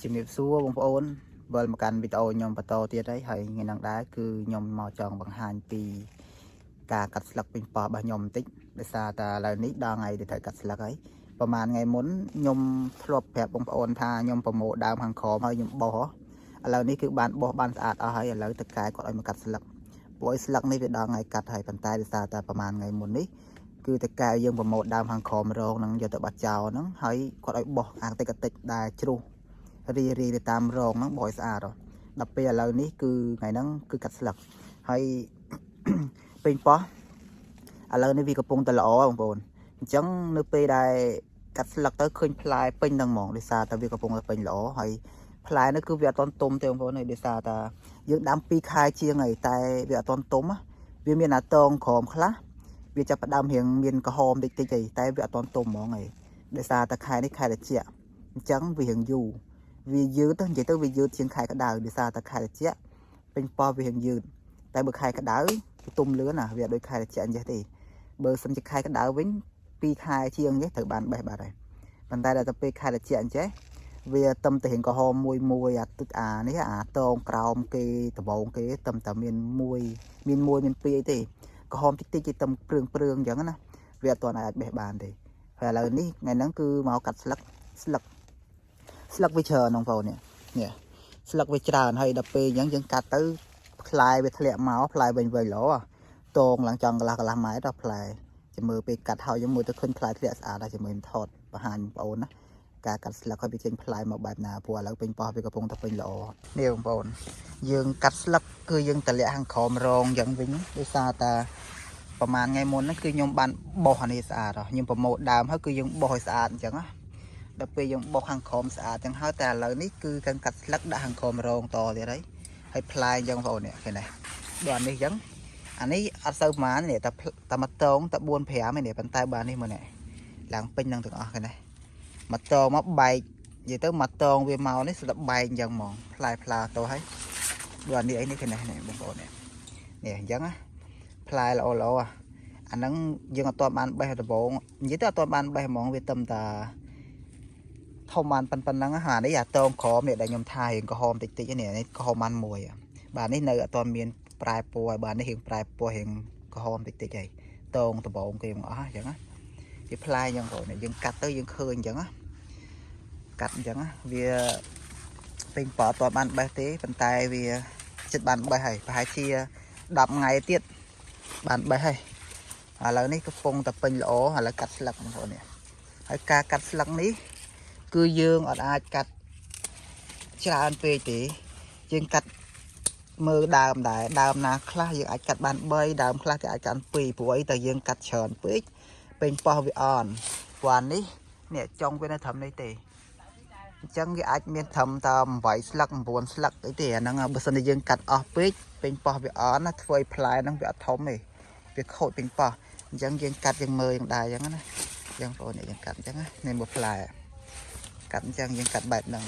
ជំរាបសួរបងប្អូនវិលមកកាន់វីដេអូខ្ញុំបន្តទៀតហើយថ្ងៃនេះដែរគឺខ្ញុំមកចង់បង្ហាញពីការកាត់ស្លឹកពេញប៉ោះរបស់ខ្ញុំបន្តិចដោយសារតែឥឡូវនេះដល់ថ្ងៃដែលត្រូវកាត់ស្លឹកហើយប្រហែលថ្ងៃមុនខ្ញុំធ្លាប់ប្រាប់បងប្អូនថាខ្ញុំប្រមូលដើមខាងក្រោមហើយខ្ញុំបោះឥឡូវនេះគឺបានបោះបានស្អាតអស់ហើយឥឡូវតកែគាត់ឲ្យមកកាត់ស្លឹកព្រោះស្លឹកនេះវាដល់ថ្ងៃកាត់ហើយប៉ុន្តែដោយសារតែប្រហែលថ្ងៃមុននេះគឺតកែយើងប្រមូលដើមខាងក្រោមរងហ្នឹងយកទៅបាត់ចោលហ្នឹងហើយគាត់ឲ្យបោះអាតិចដែលជ្រុះរីទៅតាមរងហ្នឹងបោះឲ្យស្អាតដល់ពេលឥឡូវនេះគឺថ្ងៃហ្នឹងគឺកាត់ស្លឹកហើយពេញប៉ោះឥឡូវនេះវាកំពុងតែល្អបងប្អូនអញ្ចឹងនៅពេលដែលកាត់ស្លឹកទៅឃើញផ្លែពេញហ្នឹងហ្មងដោយសារតែវាកំពុងតែពេញល្អហើយផ្លែនេះគឺវាអត់ទាន់ទុំទេបងប្អូនហើយដោយសារតែយើងដាំ2ខែជាងហើយតែវាអត់ទាន់ទុំវាមានអាតងក្រោមខ្លះវាចាប់ផ្ដើមរៀងមានក្រហមតិចហើយតែវាអត់ទាន់ទុំហ្មងហើយដោយសារតែខែនេះខែត្រជាក់អញ្ចឹងវារៀងយូរវាយឺតទៅនិយាយទៅវាយឺតជាងខែក្តៅដោយសារតែខែត្រជាក់ពេញប៉ោះវារៀងយឺតតែបើខែក្តៅវាទុំលឿនណាវាអត់ដូចខែត្រជាក់អញ្ចឹងទេបើសិនជាខែក្តៅវិញ2ខែជាងនេះត្រូវបានបេះបាត់ហើយប៉ុន្តែដល់ទៅពេលខែត្រជាក់អញ្ចឹងវាទឹមតែរៀងក្រហមមួយអាទឹកនេះអាតងក្រោមគេដបងគេទឹមតែមាន1មាន2អីទេក្រហមតិចគេទឹមព្រឿងអញ្ចឹងណាវាអត់ទាន់អាចបេះបានទេហើយឥឡូវនេះថ្ងៃហ្នឹងគឺមកកាត់ស្លឹកវាច្រើនបងប្អូននេះស្លឹកវាច្រើនហើយដល់ពេលអញ្ចឹងយើងកាត់ទៅផ្លែវាធ្លាក់មកផ្លែវិញល្អតងឡើងចង់កន្លះម៉ែត្រដល់ផ្លែចាំមើលពេលកាត់ហើយយើងមើលទៅឃើញផ្លែធ្លាក់ស្អាតហើយចាំមើលថតបង្ហាញបងប្អូនណាការកាត់ស្លឹកឲ្យវាចេញផ្លែមកបែបណាព្រោះឥឡូវពេញប៉ោះវាកំពុងតែពេញល្អនេះបងប្អូនយើងកាត់ស្លឹកគឺយើងតម្លាក់ខាងក្រោមរងអញ្ចឹងវិញដោយសារតែប្រហែលថ្ងៃមុនហ្នឹងគឺខ្ញុំបានបោះអានេះស្អាតខ្ញុំប្រមូលដើមហើយគឺយើងបោះឲ្យស្អាតអញ្ចឹងណាដល់ពេលយើងបោះខាងក្រោមស្អាតចឹងហើយតែឥឡូវនេះគឺការកាត់ស្លឹកដាក់ខាងក្រោមរងតទៀតហើយផ្លែអញ្ចឹងបងប្អូននេះឃើញទេដូចនេះអញ្ចឹងអានេះអត់សូវប្រហែលនេះតែមកតងតែ4 5ឯនេះប៉ុន្តែបាននេះមើលនេះឡើងពេញនឹងទាំងអស់ឃើញទេមកតងមកបែកនិយាយទៅមកតងវាមកនេះស្ដាប់បែកអញ្ចឹងហ្មងផ្លែតោះហើយដូចនេះអីនេះឃើញទេបងប្អូននេះអញ្ចឹងណាផ្លែល្អអាហ្នឹងយើងអត់ទាន់បានបេះដំបងនិយាយទៅអត់ទាន់បានបេះហ្មងវាទឹមតាធំបានប៉ុណ្ណឹងអានេះអាតងក្រមនេះដែលខ្ញុំថារៀងក្រហមតិចនេះក្រហមបានមួយបាទនេះនៅអត់ទាន់មានប្រែពណ៌ហើយបាទនេះរៀងប្រែពណ៌រៀងក្រហមតិចហើយតងដបងគេមកអស់អញ្ចឹងណាវាផ្លែអញ្ចឹងបងនេះយើងកាត់ទៅយើងឃើញអញ្ចឹងណាកាត់អញ្ចឹងណាវាពេញប៉អត់ទាន់បានបេះទេប៉ុន្តែវាចិត្តបានបេះហើយប្រហែលជា10ថ្ងៃទៀតបានបេះហើយឥឡូវនេះកំពុងតែពេញល្អឥឡូវកាត់ស្លឹកបងប្អូននេះហើយការកាត់ស្លឹកនេះគឺយើងអត់អាចកាត់ច្រើនពេកទេយើងកាត់មើលដើមដែរដើមណាខ្លះយើងអាចកាត់បាន3ដើមខ្លះគេអាចកាត់2ព្រោះអីតែយើងកាត់ច្រើនពេកពេញប៉ោះវាអន់ព្រោះនេះចុងវានៅត្រឹមនេះទេអញ្ចឹងវាអាចមានត្រឹមតែ8ស្លឹក9ស្លឹកអីទេអាហ្នឹងបើសិនជាយើងកាត់អស់ពេកពេញប៉ោះវាអន់ណាធ្វើឲ្យផ្លែហ្នឹងវាអត់ធំទេវាខូចពេញប៉ោះអញ្ចឹងយើងកាត់យើងមើលយ៉ាងដែរអញ្ចឹងណាអញ្ចឹងបងប្អូនយើងកាត់អញ្ចឹងណានេះមួយផ្លែកាត់អញ្ចឹងយើងកាត់បែបហ្នឹង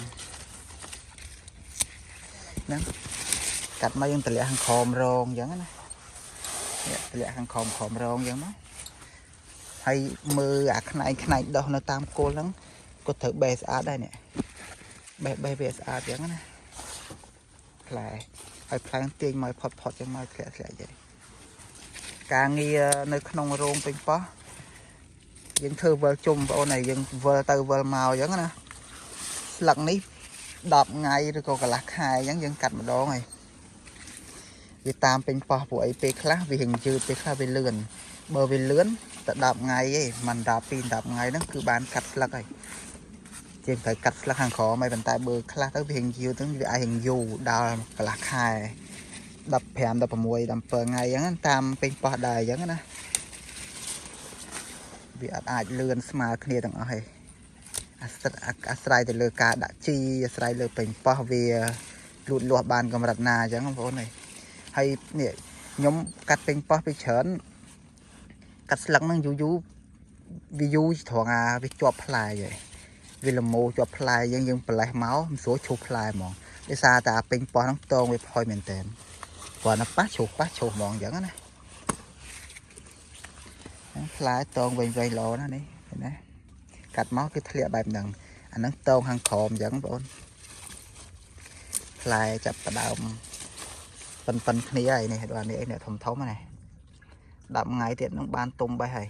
កាត់មកយើងតម្លាក់ខាងក្រោមរងអញ្ចឹងណាតម្លាក់ខាងក្រោមរងអញ្ចឹងណាហើយមើលអាខ្នែងដោះនៅតាមគល់ហ្នឹងក៏ត្រូវបេះស្អាតដែរនេះបេះវាស្អាតអញ្ចឹងណាផ្លែហើយផ្លែទាញមកផុតអញ្ចឹងមកធ្លាក់អញ្ចឹងការងារនៅក្នុងរោងពេញប៉ោះយើងធ្វើវិលជុំបងប្អូនហើយយើងវិលទៅវិលមកអញ្ចឹងណាស្លឹកនេះ10ថ្ងៃឬក៏កន្លះខែអញ្ចឹងយើងកាត់ម្ដងហើយវាតាមពេញប៉ោះព្រោះអីពេលខ្លះវារៀងយឺតពេលខ្លះវាលឿនបើវាលឿនតែ10ថ្ងៃឯងមិនដល់2 10ថ្ងៃហ្នឹងគឺបានកាត់ស្លឹកហើយជាងត្រូវកាត់ស្លឹកខាងក្រោមហើយប៉ុន្តែបើខ្លះទៅវារៀងយឺតហ្នឹងវាអាចរៀងយូរដល់កន្លះខែ15 16 17ថ្ងៃអញ្ចឹងតាមពេញប៉ោះដែរអញ្ចឹងណាវាអាចលឿនស្មើគ្នាទាំងអស់ហើយអាស្រ័យទៅលើការដាក់ជីអាស្រ័យលើពេញប៉ោះវាលូតលាស់បានកម្រិតណាអញ្ចឹងបងប្អូនហើយនេះខ្ញុំកាត់ពេញប៉ោះវាច្រើនកាត់ស្លឹកហ្នឹងយូរត្រង់វាជាប់ផ្លែហើយវាលមោជាប់ផ្លែយើងប្រឡេះមកមិនស្រួលឈូសផ្លែហ្មងដោយសារតែពេញប៉ោះហ្នឹងតងវាផុយមែនតើព្រោះណាប៉ះឈូសហ្មងអញ្ចឹងណាផ្លែតងវិញល្អណានេះឃើញណាកាត់មកគឺធ្លាក់បែបហ្នឹងអាហ្នឹងតងខាងក្រោមអញ្ចឹងបងប្អូន ផ្លែចាប់ផ្ដើមប៉ុនគ្នាហើយនេះđoànនេះnày thầm thấu này đậm ngày tiện nó ban tung bay hay